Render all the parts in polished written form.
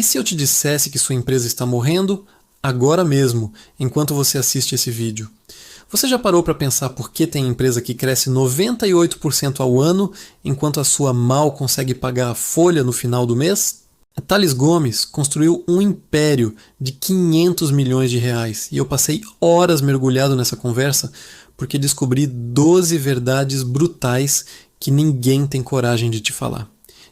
E se eu te dissesse que sua empresa está morrendo agora mesmo, enquanto você assiste esse vídeo? Você já parou para pensar por que tem empresa que cresce 98% ao ano, enquanto a sua mal consegue pagar a folha no final do mês? A Tales Gomes construiu um império de 500 milhões de reais e eu passei horas mergulhado nessa conversa porque descobri 12 verdades brutais que ninguém tem coragem de te falar.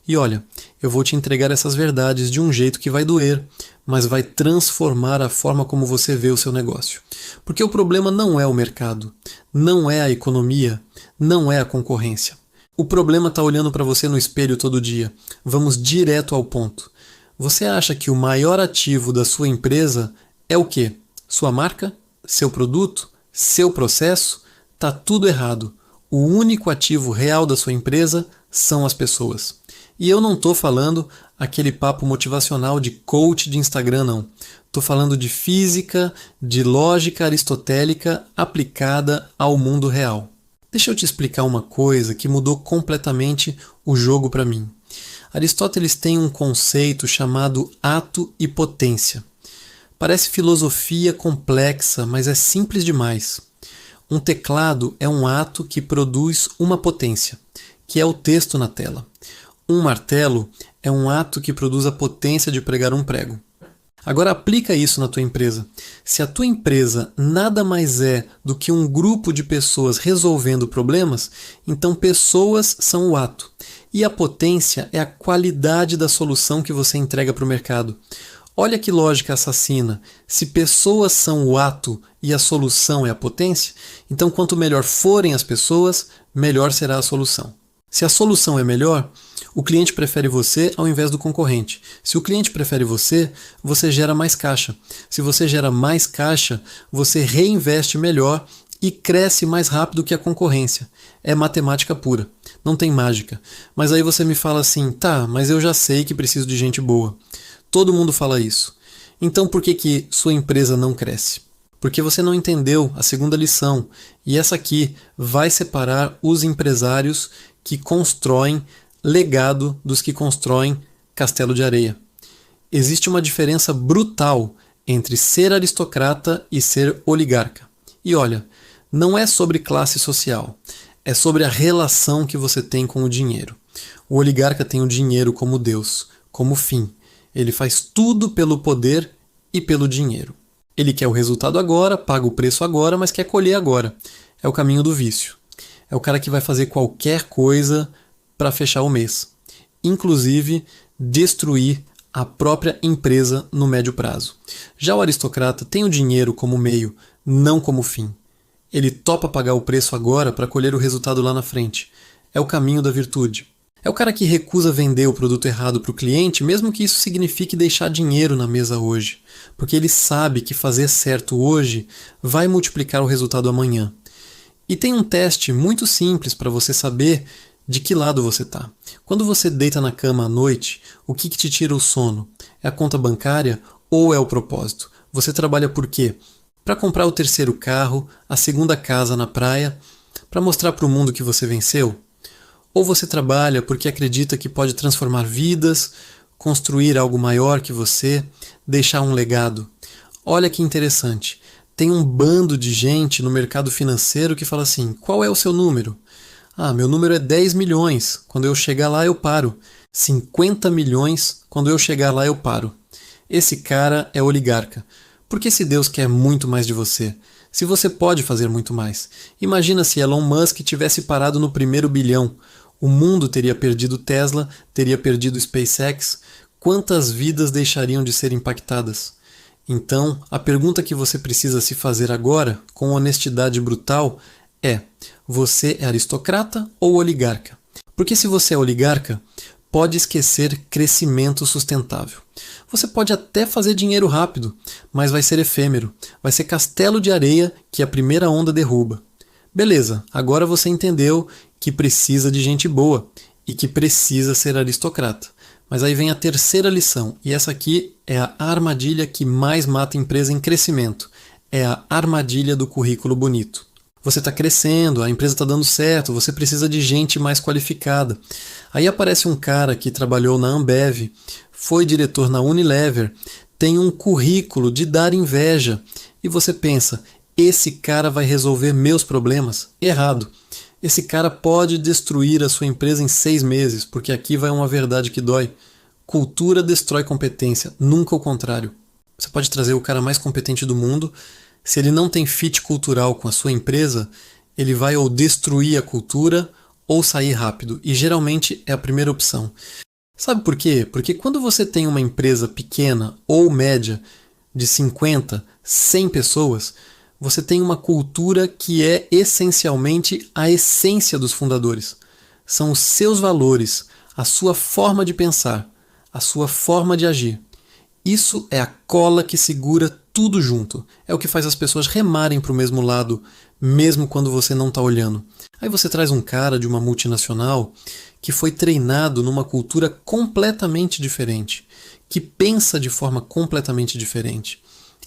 E olha, eu vou te entregar essas verdades de um jeito que vai doer, mas vai transformar a forma como você vê o seu negócio. Porque o problema não é o mercado, não é a economia, não é a concorrência. O problema está olhando para você no espelho todo dia. Vamos direto ao ponto. Você acha que o maior ativo da sua empresa é o quê? Sua marca? Seu produto? Seu processo? Tá tudo errado. O único ativo real da sua empresa são as pessoas. E eu não estou falando aquele papo motivacional de coach de Instagram, não. Estou falando de física, de lógica aristotélica aplicada ao mundo real. Deixa eu te explicar uma coisa que mudou completamente o jogo para mim. Aristóteles tem um conceito chamado ato e potência. Parece filosofia complexa, mas é simples demais. Um teclado é um ato que produz uma potência, que é o texto na tela. Um martelo é um ato que produz a potência de pregar um prego. Agora aplica isso na tua empresa. Se a tua empresa nada mais é do que um grupo de pessoas resolvendo problemas, então pessoas são o ato. E a potência é a qualidade da solução que você entrega para o mercado. Olha que lógica assassina. Se pessoas são o ato e a solução é a potência, então quanto melhor forem as pessoas, melhor será a solução. Se a solução é melhor, o cliente prefere você ao invés do concorrente. Se o cliente prefere você, você gera mais caixa. Se você gera mais caixa, você reinveste melhor e cresce mais rápido que a concorrência. É matemática pura, não tem mágica. Mas aí você me fala assim, tá, mas eu já sei que preciso de gente boa. Todo mundo fala isso. Então por que sua empresa não cresce? Porque você não entendeu a segunda lição. E essa aqui vai separar os empresários que constroem legado dos que constroem castelo de areia. Existe uma diferença brutal entre ser aristocrata e ser oligarca. E olha, não é sobre classe social, é sobre a relação que você tem com o dinheiro. O oligarca tem o dinheiro como Deus, como fim. Ele faz tudo pelo poder e pelo dinheiro. Ele quer o resultado agora, paga o preço agora, mas quer colher agora. É o caminho do vício. É o cara que vai fazer qualquer coisa para fechar o mês. Inclusive, destruir a própria empresa no médio prazo. Já o aristocrata tem o dinheiro como meio, não como fim. Ele topa pagar o preço agora para colher o resultado lá na frente. É o caminho da virtude. É o cara que recusa vender o produto errado para o cliente, mesmo que isso signifique deixar dinheiro na mesa hoje. Porque ele sabe que fazer certo hoje vai multiplicar o resultado amanhã. E tem um teste muito simples para você saber de que lado você está. Quando você deita na cama à noite, o que te tira o sono? É a conta bancária ou é o propósito? Você trabalha por quê? Para comprar o terceiro carro, a segunda casa na praia, para mostrar para o mundo que você venceu? Ou você trabalha porque acredita que pode transformar vidas, construir algo maior que você, deixar um legado? Olha que interessante. Tem um bando de gente no mercado financeiro que fala assim, qual é o seu número? Ah, meu número é 10 milhões, quando eu chegar lá eu paro. 50 milhões, quando eu chegar lá eu paro. Esse cara é oligarca. Porque se Deus quer muito mais de você? Se você pode fazer muito mais? Imagina se Elon Musk tivesse parado no primeiro bilhão. O mundo teria perdido Tesla, teria perdido SpaceX. Quantas vidas deixariam de ser impactadas? Então, a pergunta que você precisa se fazer agora, com honestidade brutal, é: você é aristocrata ou oligarca? Porque se você é oligarca, pode esquecer crescimento sustentável. Você pode até fazer dinheiro rápido, mas vai ser efêmero. Vai ser castelo de areia que a primeira onda derruba. Beleza, agora você entendeu que precisa de gente boa e que precisa ser aristocrata. Mas aí vem a terceira lição, e essa aqui é a armadilha que mais mata a empresa em crescimento. É a armadilha do currículo bonito. Você está crescendo, a empresa está dando certo, você precisa de gente mais qualificada. Aí aparece um cara que trabalhou na Ambev, foi diretor na Unilever, tem um currículo de dar inveja, e você pensa, esse cara vai resolver meus problemas? Errado. Esse cara pode destruir a sua empresa em 6 meses, porque aqui vai uma verdade que dói. Cultura destrói competência, nunca o contrário. Você pode trazer o cara mais competente do mundo, se ele não tem fit cultural com a sua empresa, ele vai ou destruir a cultura ou sair rápido, e geralmente é a primeira opção. Sabe por quê? Porque quando você tem uma empresa pequena ou média de 50, 100 pessoas, você tem uma cultura que é essencialmente a essência dos fundadores. São os seus valores, a sua forma de pensar, a sua forma de agir. Isso é a cola que segura tudo junto. É o que faz as pessoas remarem para o mesmo lado, mesmo quando você não está olhando. Aí você traz um cara de uma multinacional que foi treinado numa cultura completamente diferente, que pensa de forma completamente diferente.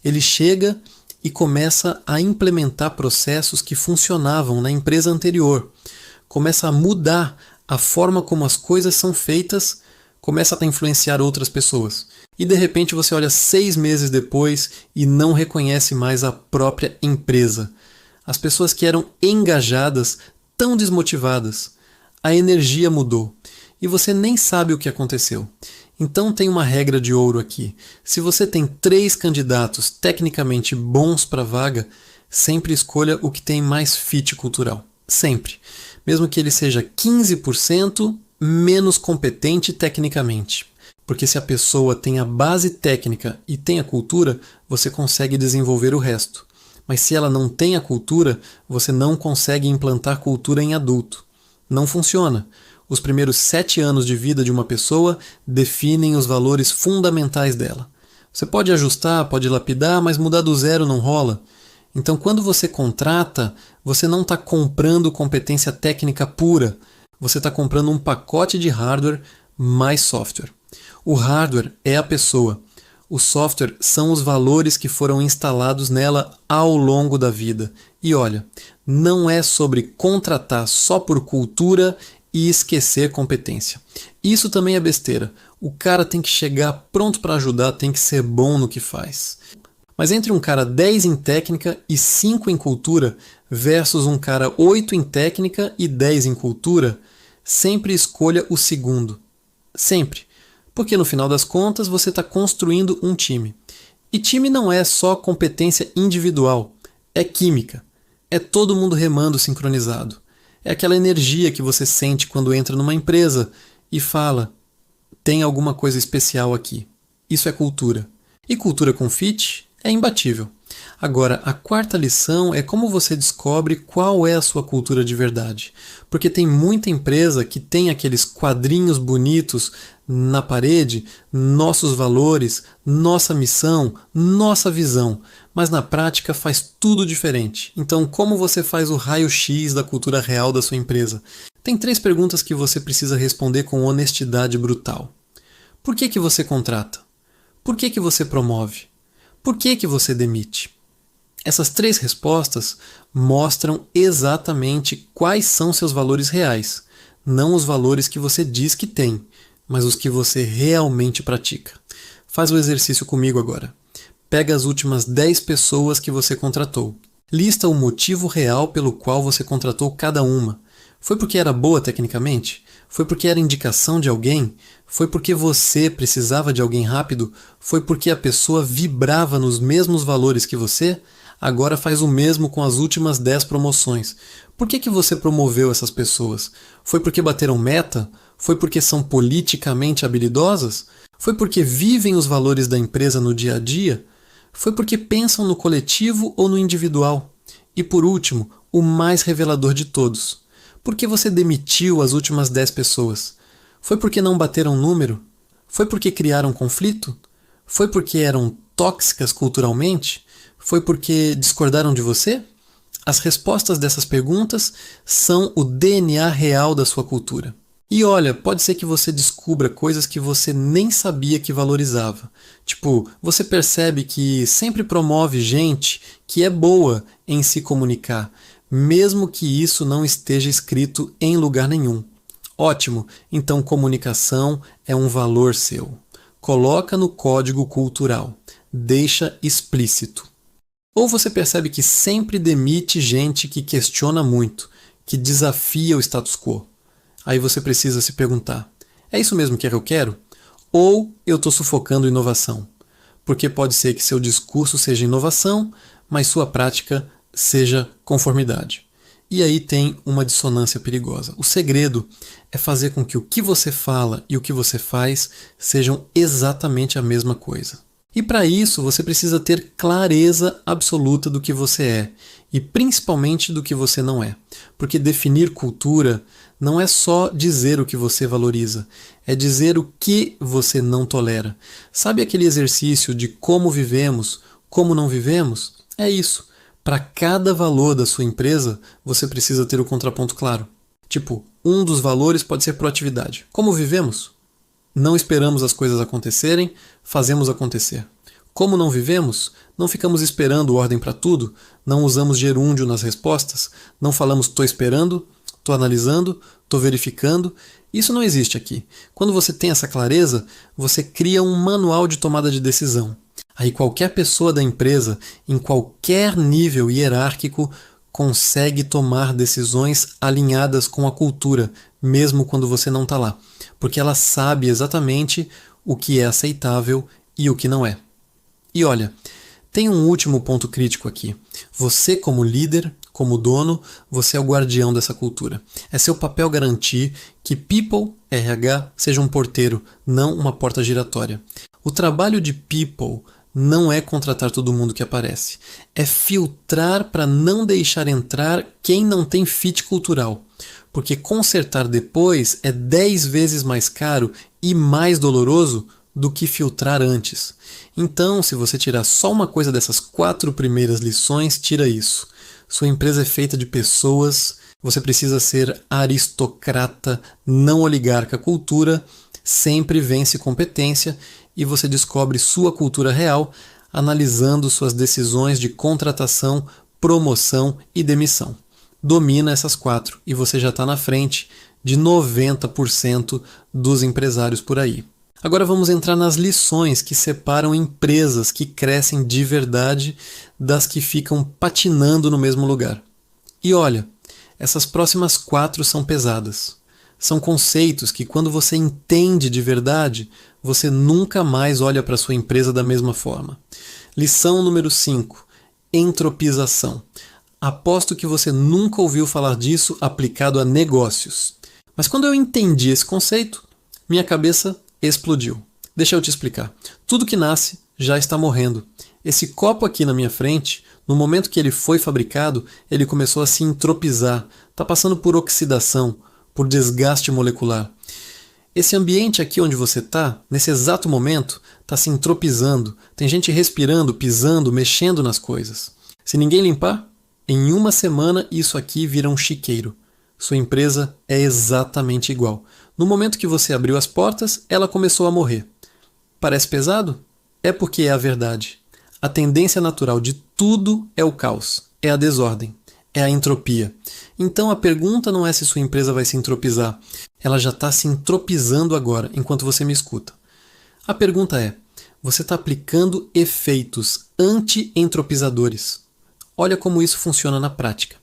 Ele chega e começa a implementar processos que funcionavam na empresa anterior. Começa a mudar a forma como as coisas são feitas, começa a influenciar outras pessoas. E de repente você olha 6 meses depois e não reconhece mais a própria empresa. As pessoas que eram engajadas estão desmotivadas. A energia mudou. E você nem sabe o que aconteceu. Então tem uma regra de ouro aqui. Se você tem 3 candidatos tecnicamente bons para a vaga, sempre escolha o que tem mais fit cultural. Sempre. Mesmo que ele seja 15% menos competente tecnicamente. Porque se a pessoa tem a base técnica e tem a cultura, você consegue desenvolver o resto. Mas se ela não tem a cultura, você não consegue implantar cultura em adulto. Não funciona. Os primeiros 7 anos de vida de uma pessoa definem os valores fundamentais dela. Você pode ajustar, pode lapidar, mas mudar do zero não rola. Então, quando você contrata, você não está comprando competência técnica pura. Você está comprando um pacote de hardware mais software. O hardware é a pessoa. O software são os valores que foram instalados nela ao longo da vida. E olha, não é sobre contratar só por cultura e esquecer competência. Isso também é besteira. O cara tem que chegar pronto para ajudar, tem que ser bom no que faz. Mas entre um cara 10 em técnica e 5 em cultura versus um cara 8 em técnica e 10 em cultura, sempre escolha o segundo. Sempre. Porque no final das contas você está construindo um time. E time não é só competência individual, é química. É todo mundo remando sincronizado. É aquela energia que você sente quando entra numa empresa e fala, tem alguma coisa especial aqui. Isso é cultura. E cultura com fit é imbatível. Agora, a 4ª lição é como você descobre qual é a sua cultura de verdade. Porque tem muita empresa que tem aqueles quadrinhos bonitos na parede, nossos valores, nossa missão, nossa visão, mas na prática faz tudo diferente. Então, como você faz o raio-x da cultura real da sua empresa? Tem 3 perguntas que você precisa responder com honestidade brutal. Por que você contrata? Por que você promove? Por que você demite? Essas 3 respostas mostram exatamente quais são seus valores reais, não os valores que você diz que tem, mas os que você realmente pratica. Faz o exercício comigo agora. Pega as últimas 10 pessoas que você contratou. Lista o motivo real pelo qual você contratou cada uma. Foi porque era boa tecnicamente? Foi porque era indicação de alguém? Foi porque você precisava de alguém rápido? Foi porque a pessoa vibrava nos mesmos valores que você? Agora faz o mesmo com as últimas 10 promoções. Por que você promoveu essas pessoas? Foi porque bateram meta? Foi porque são politicamente habilidosas? Foi porque vivem os valores da empresa no dia a dia? Foi porque pensam no coletivo ou no individual? E por último, o mais revelador de todos. Por que você demitiu as últimas 10 pessoas? Foi porque não bateram número? Foi porque criaram conflito? Foi porque eram tóxicas culturalmente? Foi porque discordaram de você? As respostas dessas perguntas são o DNA real da sua cultura. E olha, pode ser que você descubra coisas que você nem sabia que valorizava. Tipo, você percebe que sempre promove gente que é boa em se comunicar, mesmo que isso não esteja escrito em lugar nenhum. Ótimo, então comunicação é um valor seu. Coloca no código cultural, deixa explícito. Ou você percebe que sempre demite gente que questiona muito, que desafia o status quo. Aí você precisa se perguntar, é isso mesmo que eu quero? Ou eu estou sufocando inovação? Porque pode ser que seu discurso seja inovação, mas sua prática seja conformidade. E aí tem uma dissonância perigosa. O segredo é fazer com que o que você fala e o que você faz sejam exatamente a mesma coisa. E para isso você precisa ter clareza absoluta do que você é e principalmente do que você não é. Porque definir cultura não é só dizer o que você valoriza, é dizer o que você não tolera. Sabe aquele exercício de como vivemos, como não vivemos? É isso. Para cada valor da sua empresa, você precisa ter o contraponto claro. Tipo, um dos valores pode ser proatividade. Como vivemos? Não esperamos as coisas acontecerem, fazemos acontecer. Como não vivemos? Não ficamos esperando ordem para tudo, não usamos gerúndio nas respostas, não falamos tô esperando, tô analisando, tô verificando. Isso não existe aqui. Quando você tem essa clareza, você cria um manual de tomada de decisão. Aí qualquer pessoa da empresa, em qualquer nível hierárquico, consegue tomar decisões alinhadas com a cultura, mesmo quando você não está lá. Porque ela sabe exatamente o que é aceitável e o que não é. E olha, tem um último ponto crítico aqui. Você, como líder, como dono, você é o guardião dessa cultura. É seu papel garantir que People, RH, seja um porteiro, não uma porta giratória. O trabalho de People não é contratar todo mundo que aparece. É filtrar para não deixar entrar quem não tem fit cultural. Porque consertar depois é 10 vezes mais caro e mais doloroso do que filtrar antes. Então, se você tirar só uma coisa dessas 4 primeiras lições, tira isso. Sua empresa é feita de pessoas, você precisa ser aristocrata, não oligarca. Cultura sempre vence competência e você descobre sua cultura real analisando suas decisões de contratação, promoção e demissão. Domina essas 4 e você já está na frente de 90% dos empresários por aí. Agora vamos entrar nas lições que separam empresas que crescem de verdade das que ficam patinando no mesmo lugar. E olha, essas próximas 4 são pesadas. São conceitos que, quando você entende de verdade, você nunca mais olha para sua empresa da mesma forma. Lição número 5. Entropização. Aposto que você nunca ouviu falar disso aplicado a negócios. Mas quando eu entendi esse conceito, minha cabeça explodiu. Deixa eu te explicar. Tudo que nasce já está morrendo. Esse copo aqui na minha frente, no momento que ele foi fabricado, ele começou a se entropizar. Está passando por oxidação, por desgaste molecular. Esse ambiente aqui onde você está, nesse exato momento, está se entropizando. Tem gente respirando, pisando, mexendo nas coisas. Se ninguém limpar, em uma semana isso aqui vira um chiqueiro. Sua empresa é exatamente igual. No momento que você abriu as portas, ela começou a morrer. Parece pesado? É porque é a verdade. A tendência natural de tudo é o caos, é a desordem, é a entropia. Então a pergunta não é se sua empresa vai se entropizar. Ela já está se entropizando agora, enquanto você me escuta. A pergunta é, você está aplicando efeitos anti-entropizadores. Olha como isso funciona na prática.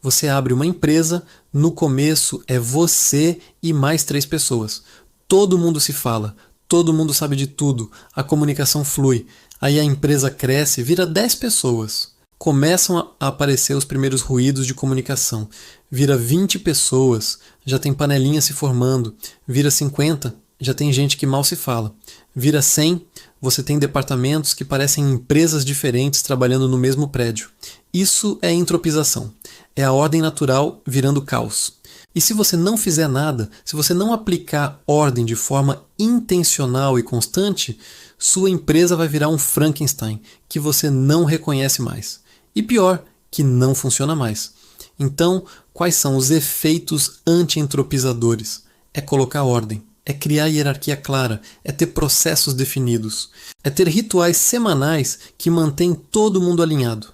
Você abre uma empresa, no começo é você e mais 3 pessoas. Todo mundo se fala, todo mundo sabe de tudo, a comunicação flui. Aí a empresa cresce, vira 10 pessoas. Começam a aparecer os primeiros ruídos de comunicação. Vira 20 pessoas, já tem panelinha se formando. Vira 50, já tem gente que mal se fala. Vira 100, você tem departamentos que parecem empresas diferentes trabalhando no mesmo prédio. Isso é entropização. É a ordem natural virando caos. E se você não fizer nada, se você não aplicar ordem de forma intencional e constante, sua empresa vai virar um Frankenstein que você não reconhece mais. E pior, que não funciona mais. Então, quais são os efeitos anti-entropizadores? É colocar ordem, é criar hierarquia clara, é ter processos definidos, é ter rituais semanais que mantêm todo mundo alinhado.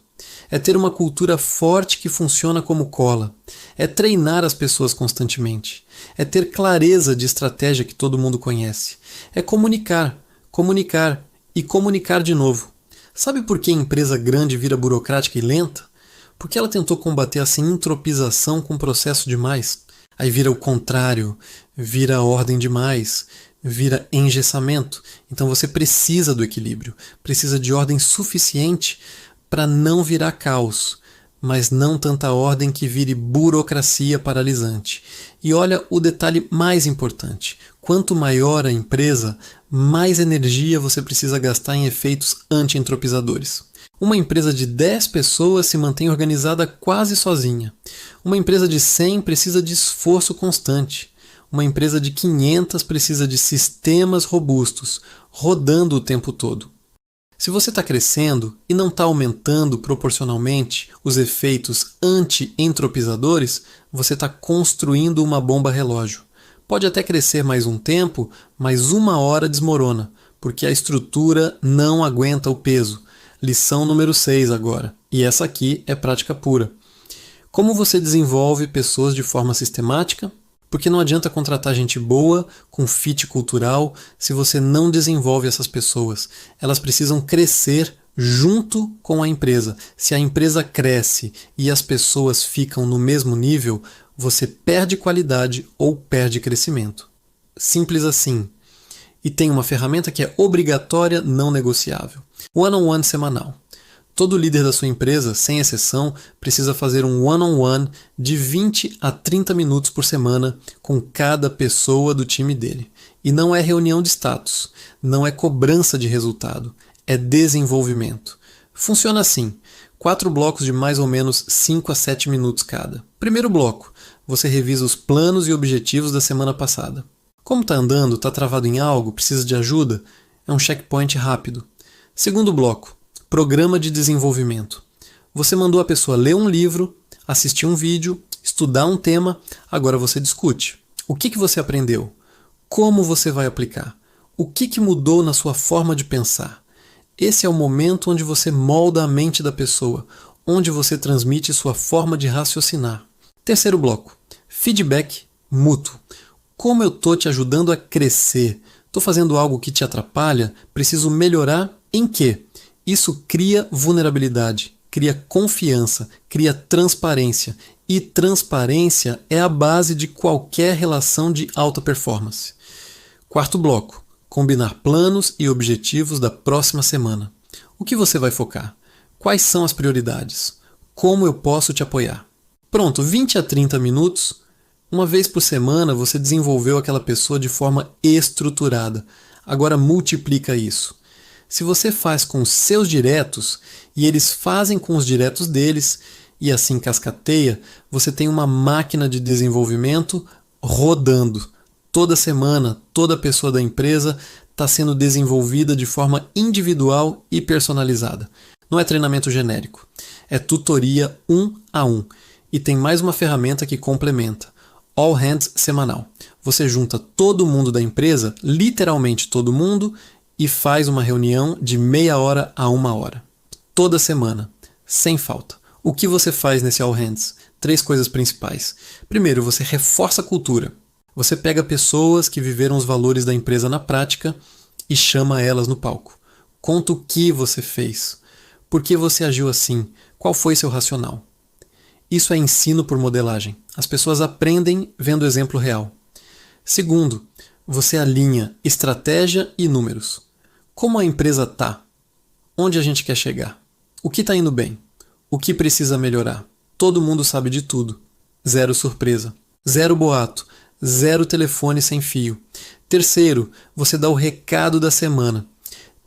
É ter uma cultura forte que funciona como cola. É treinar as pessoas constantemente. É ter clareza de estratégia que todo mundo conhece. É comunicar, comunicar e comunicar de novo. Sabe por que empresa grande vira burocrática e lenta? Porque ela tentou combater essa entropização com processo demais. Aí vira o contrário, vira ordem demais, vira engessamento. Então você precisa do equilíbrio, precisa de ordem suficiente para não virar caos, mas não tanta ordem que vire burocracia paralisante. E olha o detalhe mais importante: quanto maior a empresa, mais energia você precisa gastar em efeitos anti-entropizadores. Uma empresa de 10 pessoas se mantém organizada quase sozinha. Uma empresa de 100 precisa de esforço constante. Uma empresa de 500 precisa de sistemas robustos, rodando o tempo todo. Se você está crescendo e não está aumentando proporcionalmente os efeitos anti-entropizadores, você está construindo uma bomba relógio. Pode até crescer mais um tempo, mas uma hora desmorona, porque a estrutura não aguenta o peso. Lição número 6 agora, e essa aqui é prática pura. Como você desenvolve pessoas de forma sistemática? Porque não adianta contratar gente boa, com fit cultural, se você não desenvolve essas pessoas. Elas precisam crescer junto com a empresa. Se a empresa cresce e as pessoas ficam no mesmo nível, você perde qualidade ou perde crescimento. Simples assim. E tem uma ferramenta que é obrigatória, não negociável. One-on-one semanal. Todo líder da sua empresa, sem exceção, precisa fazer um one-on-one de 20 a 30 minutos por semana com cada pessoa do time dele. E não é reunião de status, não é cobrança de resultado, é desenvolvimento. Funciona assim: 4 blocos de mais ou menos 5 a 7 minutos cada. Primeiro bloco, você revisa os planos e objetivos da semana passada. Como está andando, está travado em algo, precisa de ajuda? É um checkpoint rápido. Segundo bloco, programa de desenvolvimento. Você mandou a pessoa ler um livro, assistir um vídeo, estudar um tema, agora você discute. O que você aprendeu? Como você vai aplicar? O que mudou na sua forma de pensar? Esse é o momento onde você molda a mente da pessoa, onde você transmite sua forma de raciocinar. Terceiro bloco, feedback mútuo. Como eu estou te ajudando a crescer? Estou fazendo algo que te atrapalha? Preciso melhorar em quê? Isso cria vulnerabilidade, cria confiança, cria transparência. E transparência é a base de qualquer relação de alta performance. Quarto bloco, combinar planos e objetivos da próxima semana. O que você vai focar? Quais são as prioridades? Como eu posso te apoiar? Pronto, 20 a 30 minutos. Uma vez por semana você desenvolveu aquela pessoa de forma estruturada. Agora multiplica isso. Se você faz com os seus diretos e eles fazem com os diretos deles e assim cascateia, você tem uma máquina de desenvolvimento rodando. Toda semana, toda pessoa da empresa está sendo desenvolvida de forma individual e personalizada. Não é treinamento genérico, é tutoria 1 a 1. E tem mais uma ferramenta que complementa. All Hands semanal. Você junta todo mundo da empresa, literalmente todo mundo, e faz uma reunião de meia hora a 1 hora. Toda semana, sem falta. O que você faz nesse All Hands? 3 coisas principais. Primeiro, você reforça a cultura. Você pega pessoas que viveram os valores da empresa na prática e chama elas no palco. Conta o que você fez. Por que você agiu assim? Qual foi seu racional? Isso é ensino por modelagem. As pessoas aprendem vendo o exemplo real. Segundo, você alinha estratégia e números. Como a empresa está? Onde a gente quer chegar? O que está indo bem? O que precisa melhorar? Todo mundo sabe de tudo. Zero surpresa. Zero boato. Zero telefone sem fio. Terceiro, você dá o recado da semana.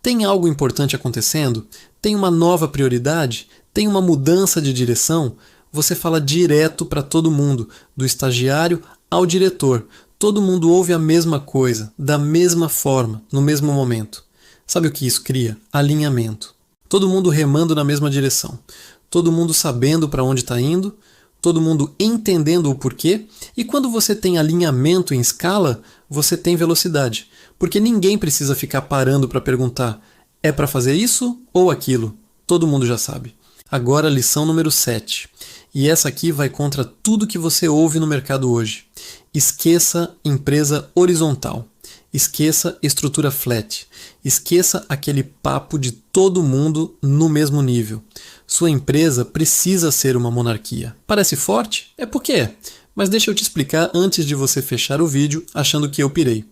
Tem algo importante acontecendo? Tem uma nova prioridade? Tem uma mudança de direção? Você fala direto para todo mundo, do estagiário ao diretor. Todo mundo ouve a mesma coisa, da mesma forma, no mesmo momento. Sabe o que isso cria? Alinhamento. Todo mundo remando na mesma direção. Todo mundo sabendo para onde está indo, todo mundo entendendo o porquê. E quando você tem alinhamento em escala, você tem velocidade. Porque ninguém precisa ficar parando para perguntar: é para fazer isso ou aquilo? Todo mundo já sabe. Agora a lição número 7. E essa aqui vai contra tudo que você ouve no mercado hoje. Esqueça empresa horizontal. Esqueça estrutura flat. Esqueça aquele papo de todo mundo no mesmo nível. Sua empresa precisa ser uma monarquia. Parece forte? É porque é. Mas deixa eu te explicar antes de você fechar o vídeo achando que eu pirei.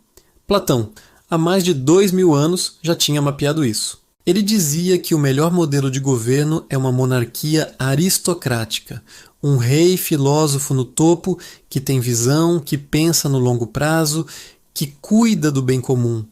Platão, há mais de 2000 anos, já tinha mapeado isso. Ele dizia que o melhor modelo de governo é uma monarquia aristocrática, um rei filósofo no topo que tem visão, que pensa no longo prazo, que cuida do bem comum.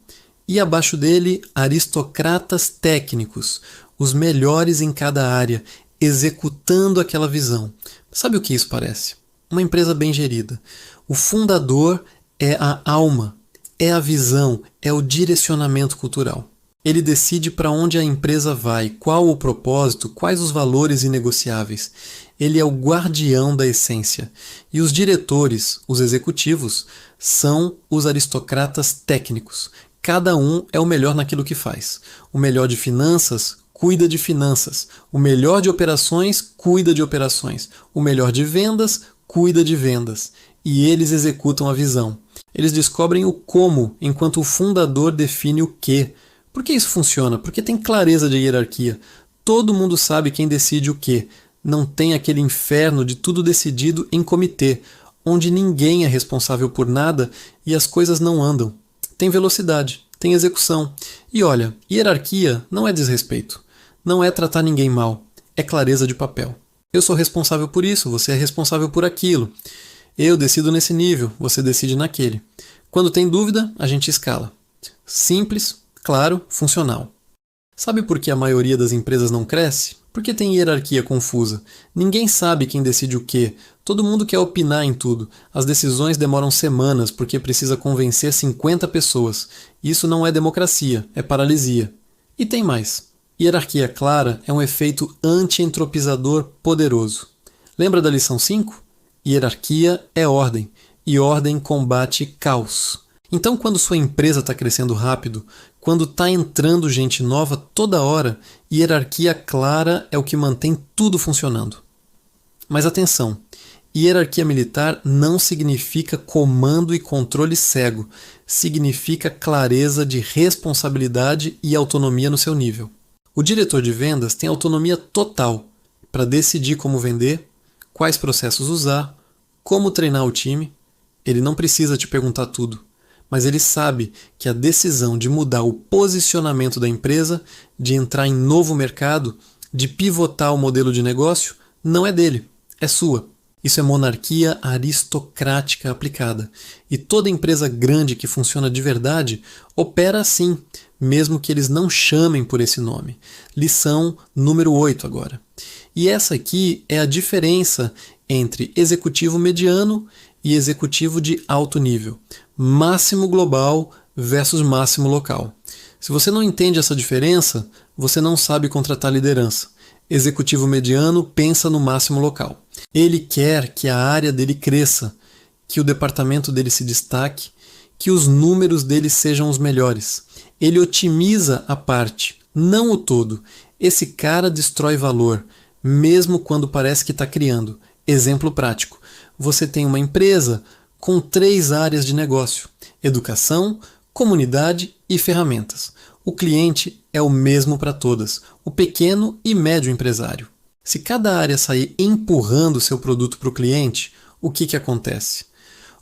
E abaixo dele, aristocratas técnicos, os melhores em cada área, executando aquela visão. Sabe o que isso parece? Uma empresa bem gerida. O fundador é a alma, é a visão, é o direcionamento cultural. Ele decide para onde a empresa vai, qual o propósito, quais os valores inegociáveis. Ele é o guardião da essência. E os diretores, os executivos, são os aristocratas técnicos. Cada um é o melhor naquilo que faz. O melhor de finanças, cuida de finanças. O melhor de operações, cuida de operações. O melhor de vendas, cuida de vendas. E eles executam a visão. Eles descobrem o como, enquanto o fundador define o que. Por que isso funciona? Porque tem clareza de hierarquia. Todo mundo sabe quem decide o quê. Não tem aquele inferno de tudo decidido em comitê, onde ninguém é responsável por nada e as coisas não andam. Tem velocidade, tem execução. E olha, hierarquia não é desrespeito. Não é tratar ninguém mal. É clareza de papel. Eu sou responsável por isso, você é responsável por aquilo. Eu decido nesse nível, você decide naquele. Quando tem dúvida, a gente escala. Simples, claro, funcional. Sabe por que a maioria das empresas não cresce? Porque tem hierarquia confusa. Ninguém sabe quem decide o quê. Todo mundo quer opinar em tudo. As decisões demoram semanas porque precisa convencer 50 pessoas. Isso não é democracia, é paralisia. E tem mais. Hierarquia clara é um efeito anti-entropizador poderoso. Lembra da lição 5? Hierarquia é ordem, e ordem combate caos. Então, quando sua empresa está crescendo rápido, quando está entrando gente nova toda hora, hierarquia clara é o que mantém tudo funcionando. Mas atenção, hierarquia militar não significa comando e controle cego, significa clareza de responsabilidade e autonomia no seu nível. O diretor de vendas tem autonomia total para decidir como vender, quais processos usar, como treinar o time. Ele não precisa te perguntar tudo, mas ele sabe que a decisão de mudar o posicionamento da empresa, de entrar em novo mercado, de pivotar o modelo de negócio, não é dele, é sua. Isso é monarquia aristocrática aplicada. E toda empresa grande que funciona de verdade opera assim, mesmo que eles não chamem por esse nome. Lição número 8 agora. E essa aqui é a diferença entre executivo mediano e executivo de alto nível. Máximo global versus máximo local. Se você não entende essa diferença, você não sabe contratar liderança. Executivo mediano pensa no máximo local. Ele quer que a área dele cresça, que o departamento dele se destaque, que os números dele sejam os melhores. Ele otimiza a parte, não o todo. Esse cara destrói valor, mesmo quando parece que está criando. Exemplo prático. Você tem uma empresa com 3 áreas de negócio: educação, comunidade e ferramentas. O cliente é o mesmo para todas, o pequeno e médio empresário. Se cada área sair empurrando seu produto para o cliente, o que acontece?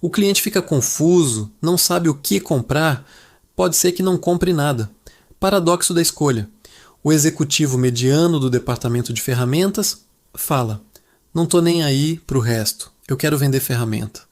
O cliente fica confuso, não sabe o que comprar, pode ser que não compre nada. Paradoxo da escolha. O executivo mediano do departamento de ferramentas fala: não estou nem aí para o resto, eu quero vender ferramenta.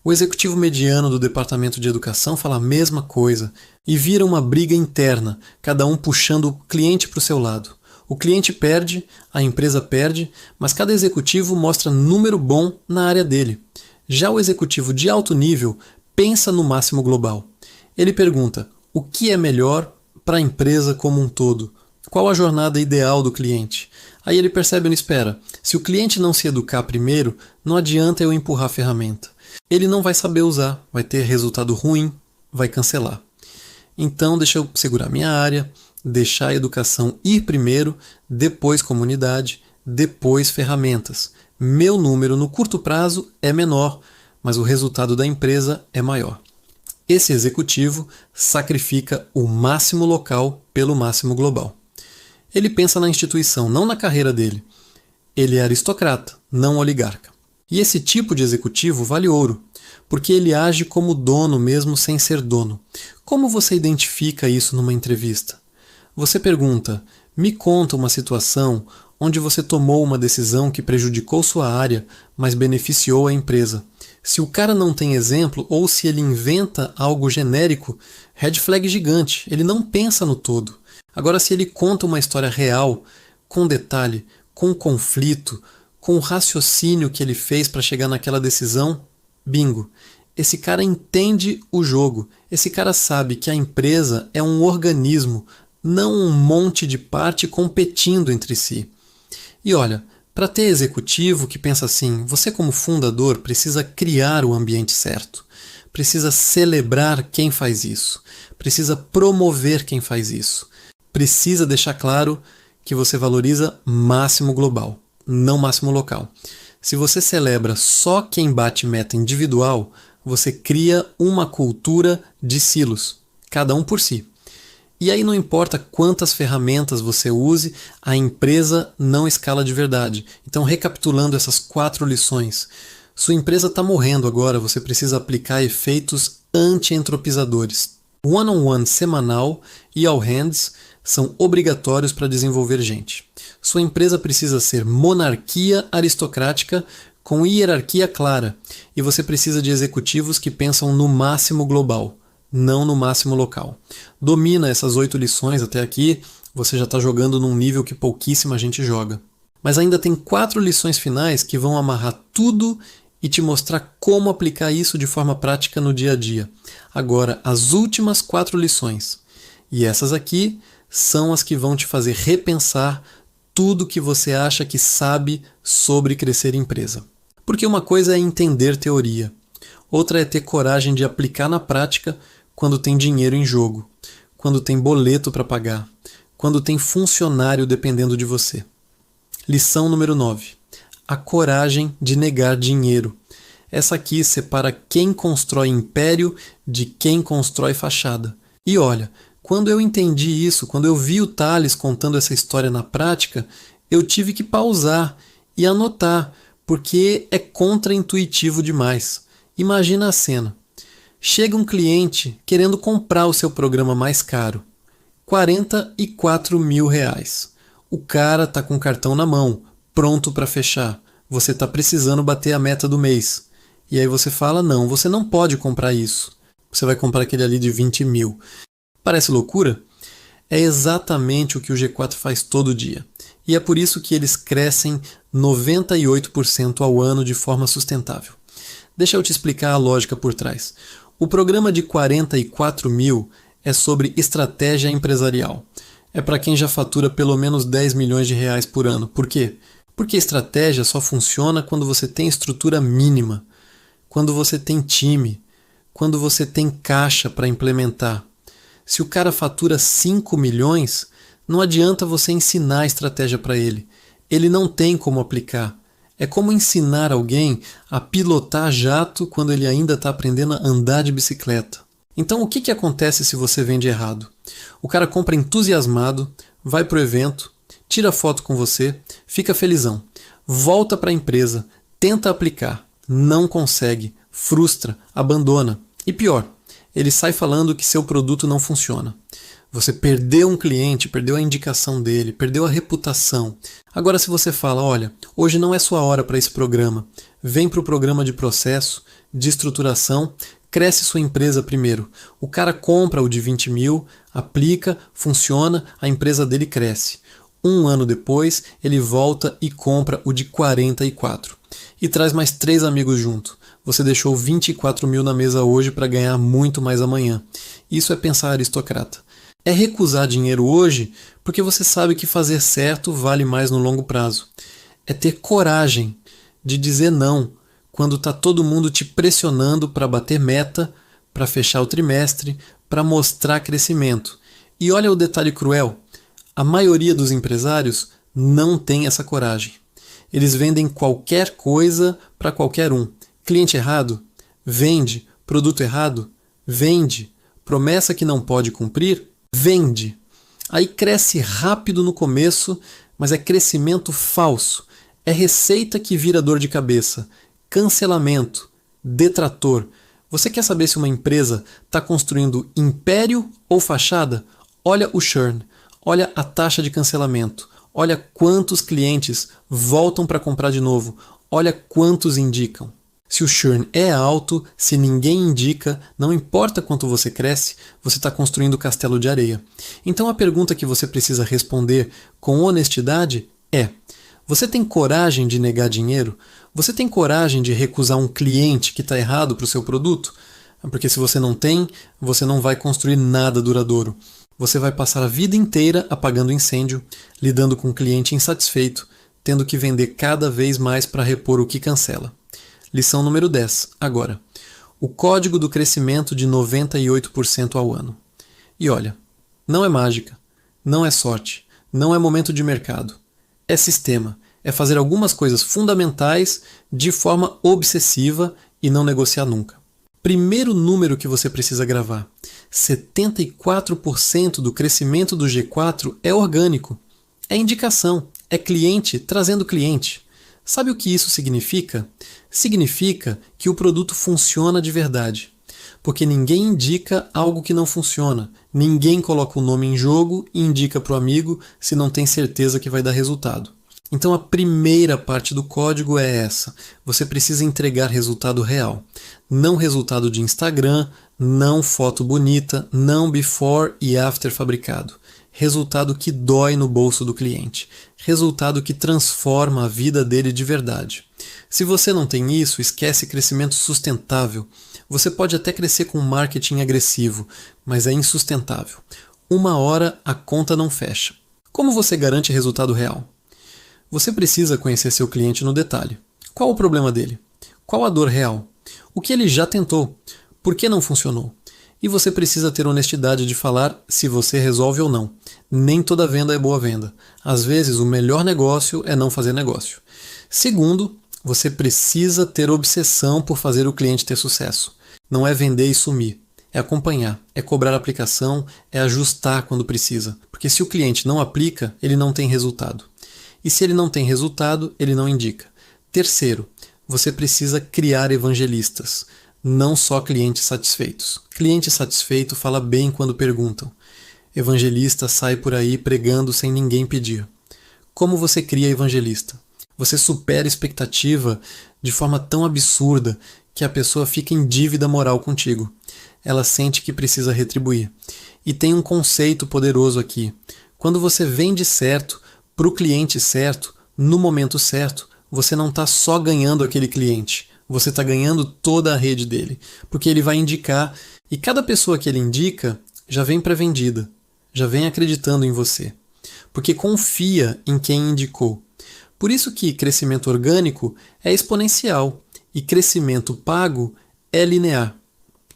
O executivo mediano do departamento de educação fala a mesma coisa e vira uma briga interna, cada um puxando o cliente para o seu lado. O cliente perde, a empresa perde, mas cada executivo mostra número bom na área dele. Já o executivo de alto nível pensa no máximo global. Ele pergunta: o que é melhor para a empresa como um todo? Qual a jornada ideal do cliente? Aí ele percebe, ele espera, se o cliente não se educar primeiro, não adianta eu empurrar a ferramenta. Ele não vai saber usar, vai ter resultado ruim, vai cancelar. Então deixa eu segurar minha área, deixar a educação ir primeiro, depois comunidade, depois ferramentas. Meu número no curto prazo é menor, mas o resultado da empresa é maior. Esse executivo sacrifica o máximo local pelo máximo global. Ele pensa na instituição, não na carreira dele. Ele é aristocrata, não oligarca. E esse tipo de executivo vale ouro, porque ele age como dono mesmo sem ser dono. Como você identifica isso numa entrevista? Você pergunta: me conta uma situação onde você tomou uma decisão que prejudicou sua área, mas beneficiou a empresa. Se o cara não tem exemplo ou se ele inventa algo genérico, red flag gigante, ele não pensa no todo. Agora, se ele conta uma história real, com detalhe, com conflito, com o raciocínio que ele fez para chegar naquela decisão, bingo. Esse cara entende o jogo. Esse cara sabe que a empresa é um organismo, não um monte de parte competindo entre si. E olha, para ter executivo que pensa assim, você como fundador precisa criar o ambiente certo. Precisa celebrar quem faz isso. Precisa promover quem faz isso. Precisa deixar claro que você valoriza máximo global, não máximo local. Se você celebra só quem bate meta individual, você cria uma cultura de silos, cada um por si. E aí não importa quantas ferramentas você use, a empresa não escala de verdade. Então, recapitulando essas 4 lições, sua empresa está morrendo agora, você precisa aplicar efeitos anti-entropizadores. One-on-one semanal e all hands são obrigatórios para desenvolver gente. Sua empresa precisa ser monarquia aristocrática com hierarquia clara, e você precisa de executivos que pensam no máximo global, não no máximo local. Domina essas 8 lições até aqui, você já está jogando num nível que pouquíssima gente joga. Mas ainda tem 4 lições finais que vão amarrar tudo e te mostrar como aplicar isso de forma prática no dia a dia. Agora, as últimas 4 lições. E essas aqui são as que vão te fazer repensar tudo que você acha que sabe sobre crescer empresa. Porque uma coisa é entender teoria, outra é ter coragem de aplicar na prática quando tem dinheiro em jogo, quando tem boleto para pagar, quando tem funcionário dependendo de você. Lição número 9. A coragem de negar dinheiro. Essa aqui separa quem constrói império de quem constrói fachada. E olha, quando eu entendi isso, quando eu vi o Thales contando essa história na prática, eu tive que pausar e anotar, porque é contraintuitivo demais. Imagina a cena. Chega um cliente querendo comprar o seu programa mais caro. R$44 mil. O cara está com o cartão na mão, pronto para fechar. Você está precisando bater a meta do mês. E aí você fala, não, você não pode comprar isso. Você vai comprar aquele ali de 20 mil. Parece loucura? É exatamente o que o G4 faz todo dia. E é por isso que eles crescem 98% ao ano de forma sustentável. Deixa eu te explicar a lógica por trás. O programa de 44 mil é sobre estratégia empresarial. É para quem já fatura pelo menos 10 milhões de reais por ano. Por quê? Porque estratégia só funciona quando você tem estrutura mínima, quando você tem time, quando você tem caixa para implementar. Se o cara fatura 5 milhões, não adianta você ensinar a estratégia para ele. Ele não tem como aplicar. É como ensinar alguém a pilotar jato quando ele ainda está aprendendo a andar de bicicleta. Então o que acontece se você vende errado? O cara compra entusiasmado, vai pro evento, tira foto com você, fica felizão, volta para a empresa, tenta aplicar, não consegue, frustra, abandona. E pior, ele sai falando que seu produto não funciona. Você perdeu um cliente, perdeu a indicação dele, perdeu a reputação. Agora se você fala, olha, hoje não é sua hora para esse programa, vem para o programa de processo, de estruturação, cresce sua empresa primeiro. O cara compra o de 20 mil, aplica, funciona, a empresa dele cresce. Um ano depois, ele volta e compra o de 44. E traz mais 3 amigos junto. Você deixou 24 mil na mesa hoje para ganhar muito mais amanhã. Isso é pensar aristocrata. É recusar dinheiro hoje porque você sabe que fazer certo vale mais no longo prazo. É ter coragem de dizer não quando está todo mundo te pressionando para bater meta, para fechar o trimestre, para mostrar crescimento. E olha o detalhe cruel. A maioria dos empresários não têm essa coragem. Eles vendem qualquer coisa para qualquer um. Cliente errado? Vende. Produto errado? Vende. Promessa que não pode cumprir? Vende. Aí cresce rápido no começo, mas é crescimento falso. É receita que vira dor de cabeça. Cancelamento. Detrator. Você quer saber se uma empresa está construindo império ou fachada? Olha o churn. Olha a taxa de cancelamento. Olha quantos clientes voltam para comprar de novo. Olha quantos indicam. Se o churn é alto, se ninguém indica, não importa quanto você cresce, você está construindo castelo de areia. Então a pergunta que você precisa responder com honestidade é: você tem coragem de negar dinheiro? Você tem coragem de recusar um cliente que está errado para o seu produto? Porque se você não tem, você não vai construir nada duradouro. Você vai passar a vida inteira apagando incêndio, lidando com um cliente insatisfeito, tendo que vender cada vez mais para repor o que cancela. Lição número 10, agora. O código do crescimento de 98% ao ano. E olha, não é mágica, não é sorte, não é momento de mercado. É sistema, é fazer algumas coisas fundamentais de forma obsessiva e não negociar nunca. Primeiro número que você precisa gravar: 74% do crescimento do G4 é orgânico. É indicação, é cliente trazendo cliente. Sabe o que isso significa? Significa que o produto funciona de verdade. Porque ninguém indica algo que não funciona. Ninguém coloca o nome em jogo e indica para o amigo se não tem certeza que vai dar resultado. Então a primeira parte do código é essa. Você precisa entregar resultado real. Não resultado de Instagram, não foto bonita, não before e after fabricado. Resultado que dói no bolso do cliente. Resultado que transforma a vida dele de verdade. Se você não tem isso, esquece crescimento sustentável. Você pode até crescer com marketing agressivo, mas é insustentável. Uma hora a conta não fecha. Como você garante resultado real? Você precisa conhecer seu cliente no detalhe. Qual o problema dele? Qual a dor real? O que ele já tentou? Por que não funcionou? E você precisa ter honestidade de falar se você resolve ou não. Nem toda venda é boa venda. Às vezes, o melhor negócio é não fazer negócio. Segundo, você precisa ter obsessão por fazer o cliente ter sucesso. Não é vender e sumir. É acompanhar, é cobrar aplicação, é ajustar quando precisa. Porque se o cliente não aplica, ele não tem resultado. E se ele não tem resultado, ele não indica. Terceiro, você precisa criar evangelistas. Não só clientes satisfeitos. Cliente satisfeito fala bem quando perguntam. Evangelista sai por aí pregando sem ninguém pedir. Como você cria evangelista? Você supera a expectativa de forma tão absurda que a pessoa fica em dívida moral contigo. Ela sente que precisa retribuir. E tem um conceito poderoso aqui. Quando você vende certo, para o cliente certo, no momento certo, você não está só ganhando aquele cliente. Você está ganhando toda a rede dele, porque ele vai indicar, e cada pessoa que ele indica já vem pré-vendida, já vem acreditando em você, porque confia em quem indicou. Por isso que crescimento orgânico é exponencial e crescimento pago é linear.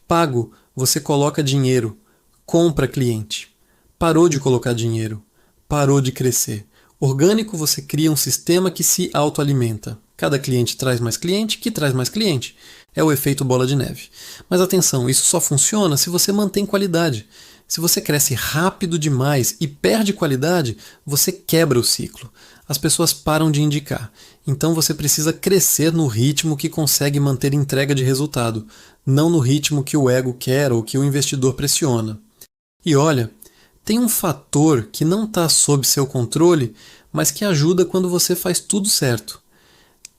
Pago, você coloca dinheiro, compra cliente. Parou de colocar dinheiro, parou de crescer. Orgânico, você cria um sistema que se autoalimenta. Cada cliente traz mais cliente, que traz mais cliente. É o efeito bola de neve. Mas atenção, isso só funciona se você mantém qualidade. Se você cresce rápido demais e perde qualidade, você quebra o ciclo. As pessoas param de indicar. Então você precisa crescer no ritmo que consegue manter entrega de resultado, não no ritmo que o ego quer ou que o investidor pressiona. E olha, tem um fator que não está sob seu controle, mas que ajuda quando você faz tudo certo.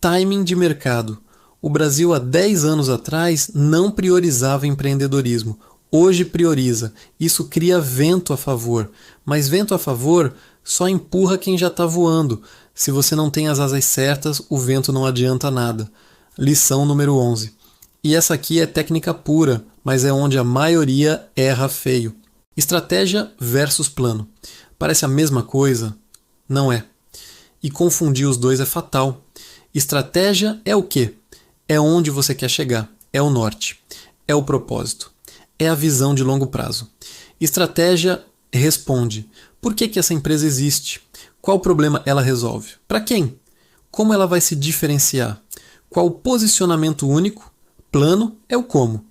Timing de mercado. O Brasil há 10 anos atrás não priorizava empreendedorismo. Hoje prioriza. Isso cria vento a favor. Mas vento a favor só empurra quem já está voando. Se você não tem as asas certas, o vento não adianta nada. Lição número 11. E essa aqui é técnica pura, mas é onde a maioria erra feio. Estratégia versus plano. Parece a mesma coisa? Não é. E confundir os dois é fatal. Estratégia é o quê? É onde você quer chegar. É o norte. É o propósito. É a visão de longo prazo. Estratégia responde: por que essa empresa existe? Qual problema ela resolve? Para quem? Como ela vai se diferenciar? Qual o posicionamento único? Plano é o como.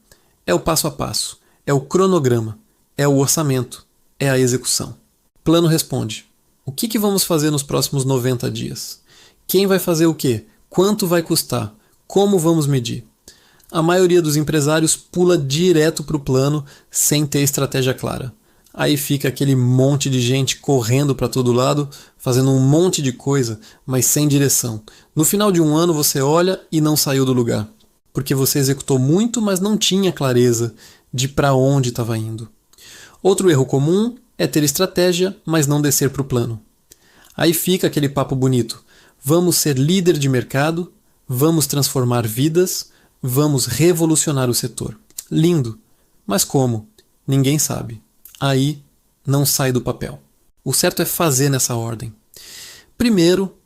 É o passo a passo. É o cronograma. É o orçamento. É a execução. Plano responde: o que vamos fazer nos próximos 90 dias? Quem vai fazer o quê? Quanto vai custar? Como vamos medir? A maioria dos empresários pula direto para o plano sem ter estratégia clara. Aí fica aquele monte de gente correndo para todo lado, fazendo um monte de coisa, mas sem direção. No final de um ano você olha e não saiu do lugar, porque você executou muito, mas não tinha clareza de para onde estava indo. Outro erro comum é ter estratégia, mas não descer para o plano. Aí fica aquele papo bonito. Vamos ser líder de mercado, vamos transformar vidas, vamos revolucionar o setor. Lindo, mas como? Ninguém sabe. Aí não sai do papel. O certo é fazer nessa ordem. Primeiro,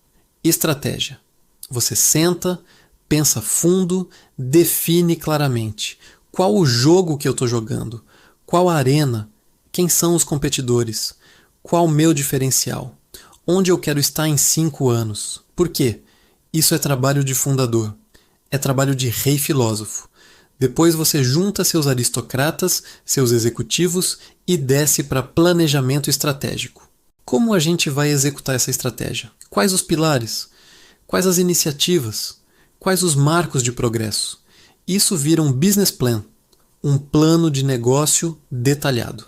estratégia. Você senta, pensa fundo, define claramente. Qual o jogo que eu estou jogando? Qual a arena? Quem são os competidores? Qual o meu diferencial? Onde eu quero estar em 5 anos? Por quê? Isso é trabalho de fundador. É trabalho de rei filósofo. Depois você junta seus aristocratas, seus executivos e desce para planejamento estratégico. Como a gente vai executar essa estratégia? Quais os pilares? Quais as iniciativas? Quais os marcos de progresso? Isso vira um business plan, um plano de negócio detalhado.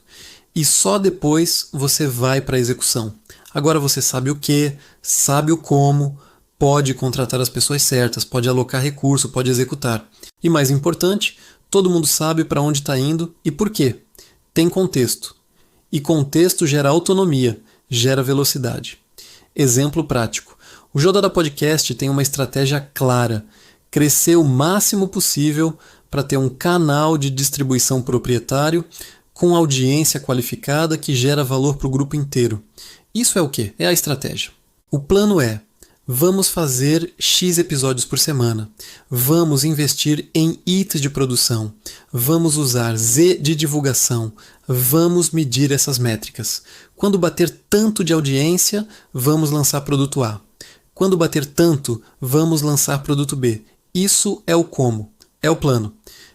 E só depois você vai para a execução. Agora você sabe o que, sabe o como, pode contratar as pessoas certas, pode alocar recurso, pode executar. E mais importante, todo mundo sabe para onde está indo e por quê. Tem contexto. E contexto gera autonomia, gera velocidade. Exemplo prático. O Jodada Podcast tem uma estratégia clara. Crescer o máximo possível para ter um canal de distribuição proprietário com audiência qualificada que gera valor para o grupo inteiro. Isso é o quê? É a estratégia. O plano é: vamos fazer X episódios por semana. Vamos investir em Y de produção. Vamos usar Z de divulgação. Vamos medir essas métricas. Quando bater tanto de audiência, vamos lançar produto A. Quando bater tanto, vamos lançar produto B. Isso é o como. É o plano.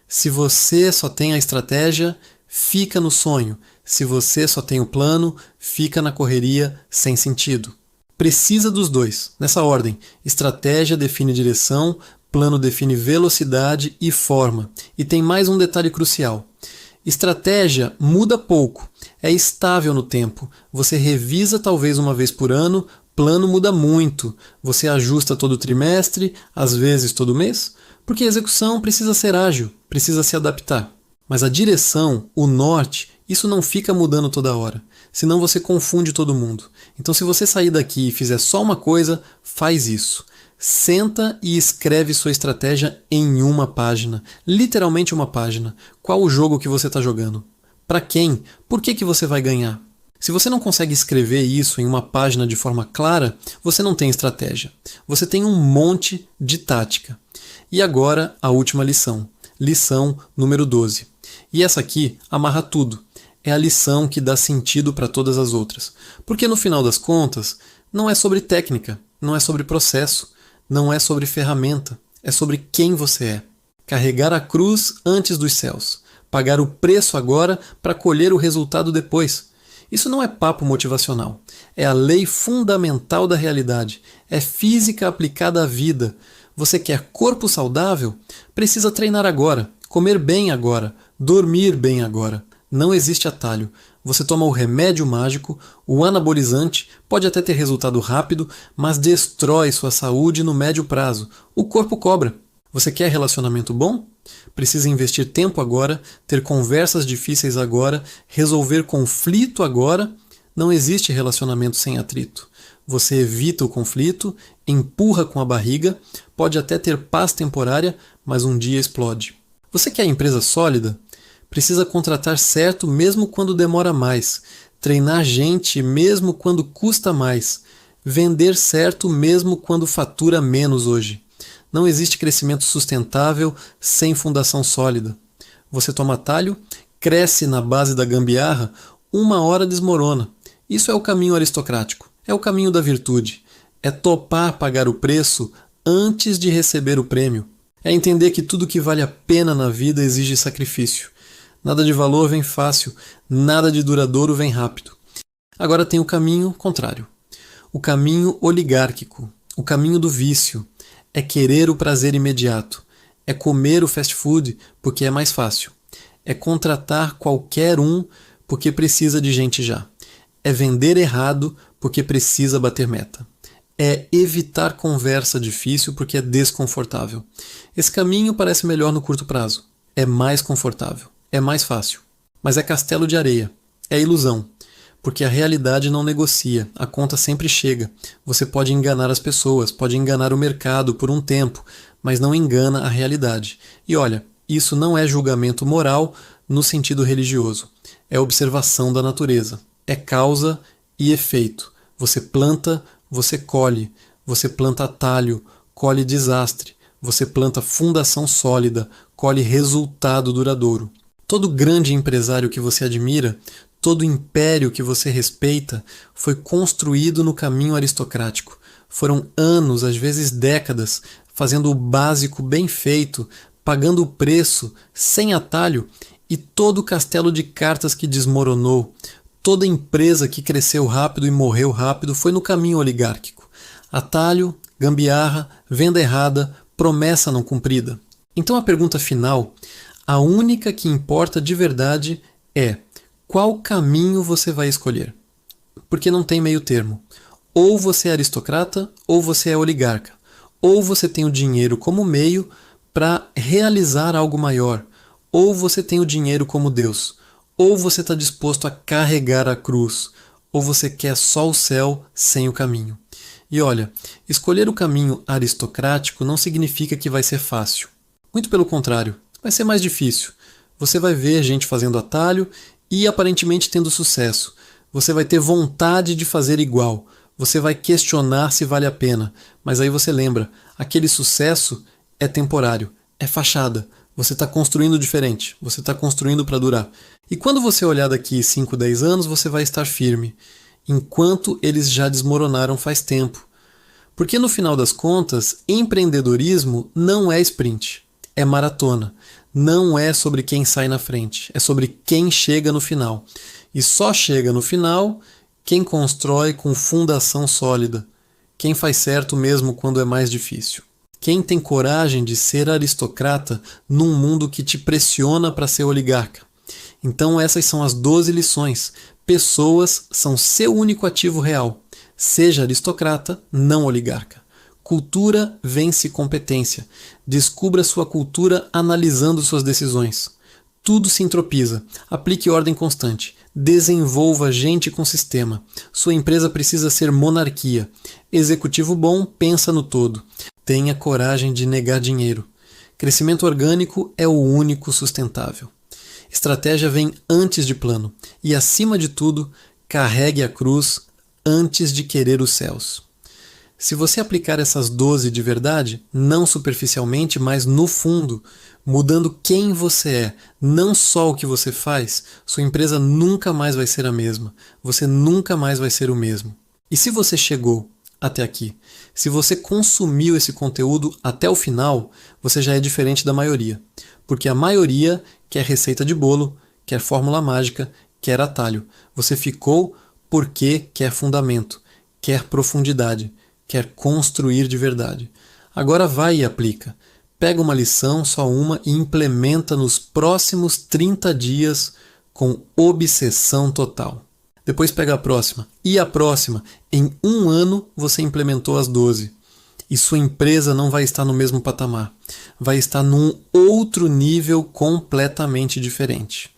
Se você só tem a estratégia, fica no sonho. Se você só tem o plano, fica na correria sem sentido. Precisa dos dois, nessa ordem. Estratégia define direção, plano define velocidade e forma. E tem mais um detalhe crucial. Estratégia muda pouco, é estável no tempo. Você revisa talvez uma vez por ano, plano muda muito. Você ajusta todo trimestre, às vezes todo mês, porque a execução precisa ser ágil, precisa se adaptar. Mas a direção, o norte, isso não fica mudando toda hora, senão você confunde todo mundo. Então se você sair daqui e fizer só uma coisa, faz isso. Senta e escreve sua estratégia em uma página, literalmente uma página. Qual o jogo que você está jogando? Para quem? Por que você vai ganhar? Se você não consegue escrever isso em uma página de forma clara, você não tem estratégia. Você tem um monte de tática. E agora a última lição. Lição número 12. E essa aqui amarra tudo. É a lição que dá sentido para todas as outras. Porque no final das contas, não é sobre técnica, não é sobre processo, não é sobre ferramenta, é sobre quem você é. Carregar a cruz antes dos céus. Pagar o preço agora para colher o resultado depois. Isso não é papo motivacional. É a lei fundamental da realidade. É física aplicada à vida. Você quer corpo saudável? Precisa treinar agora, comer bem agora, dormir bem agora. Não existe atalho. Você toma o remédio mágico, o anabolizante, pode até ter resultado rápido, mas destrói sua saúde no médio prazo. O corpo cobra. Você quer relacionamento bom? Precisa investir tempo agora, ter conversas difíceis agora, resolver conflito agora. Não existe relacionamento sem atrito. Você evita o conflito, empurra com a barriga, pode até ter paz temporária, mas um dia explode. Você quer empresa sólida? Precisa contratar certo mesmo quando demora mais, treinar gente mesmo quando custa mais, vender certo mesmo quando fatura menos hoje. Não existe crescimento sustentável sem fundação sólida. Você toma atalho, cresce na base da gambiarra, uma hora desmorona. Isso é o caminho aristocrático. É o caminho da virtude. É topar pagar o preço antes de receber o prêmio. É entender que tudo que vale a pena na vida exige sacrifício. Nada de valor vem fácil, nada de duradouro vem rápido. Agora tem o caminho contrário. O caminho oligárquico, o caminho do vício. É querer o prazer imediato. É comer o fast food porque é mais fácil. É contratar qualquer um porque precisa de gente já. É vender errado porque precisa bater meta. É evitar conversa difícil porque é desconfortável. Esse caminho parece melhor no curto prazo. É mais confortável. É mais fácil. Mas é castelo de areia. É ilusão. Porque a realidade não negocia. A conta sempre chega. Você pode enganar as pessoas, pode enganar o mercado por um tempo, mas não engana a realidade. E olha, isso não é julgamento moral no sentido religioso. É observação da natureza. É causa e efeito. Você planta, você colhe. Você planta atalho, colhe desastre. Você planta fundação sólida, colhe resultado duradouro. Todo grande empresário que você admira, todo império que você respeita, foi construído no caminho aristocrático. Foram anos, às vezes décadas, fazendo o básico bem feito, pagando o preço, sem atalho, e todo o castelo de cartas que desmoronou, toda empresa que cresceu rápido e morreu rápido foi no caminho oligárquico. Atalho, gambiarra, venda errada, promessa não cumprida. Então a pergunta final, a única que importa de verdade é: qual caminho você vai escolher? Porque não tem meio termo. Ou você é aristocrata, ou você é oligarca. Ou você tem o dinheiro como meio para realizar algo maior, ou você tem o dinheiro como Deus. Ou você está disposto a carregar a cruz, ou você quer só o céu sem o caminho. E olha, escolher o caminho aristocrático não significa que vai ser fácil. Muito pelo contrário, vai ser mais difícil. Você vai ver gente fazendo atalho e aparentemente tendo sucesso. Você vai ter vontade de fazer igual. Você vai questionar se vale a pena. Mas aí você lembra, aquele sucesso é temporário, é fachada. Você está construindo diferente, você está construindo para durar. E quando você olhar daqui 5, 10 anos, você vai estar firme, enquanto eles já desmoronaram faz tempo. Porque no final das contas, empreendedorismo não é sprint, é maratona. Não é sobre quem sai na frente, é sobre quem chega no final. E só chega no final quem constrói com fundação sólida, quem faz certo mesmo quando é mais difícil. Quem tem coragem de ser aristocrata num mundo que te pressiona para ser oligarca. Então essas são as 12 lições. Pessoas são seu único ativo real. Seja aristocrata, não oligarca. Cultura vence competência. Descubra sua cultura analisando suas decisões. Tudo se entropiza. Aplique ordem constante. Desenvolva gente com sistema. Sua empresa precisa ser monarquia. Executivo bom pensa no todo. Tenha coragem de negar dinheiro. Crescimento orgânico é o único sustentável. Estratégia vem antes de plano. E, acima de tudo, carregue a cruz antes de querer os céus. Se você aplicar essas 12 de verdade, não superficialmente, mas no fundo, mudando quem você é, não só o que você faz, sua empresa nunca mais vai ser a mesma. Você nunca mais vai ser o mesmo. E se você chegou até aqui, se você consumiu esse conteúdo até o final, você já é diferente da maioria. Porque a maioria quer receita de bolo, quer fórmula mágica, quer atalho. Você ficou porque quer fundamento, quer profundidade, quer construir de verdade. Agora vai e aplica. Pega uma lição, só uma, e implementa nos próximos 30 dias com obsessão total. Depois pega a próxima. E a próxima. Em um ano você implementou as 12. E sua empresa não vai estar no mesmo patamar. Vai estar num outro nível completamente diferente.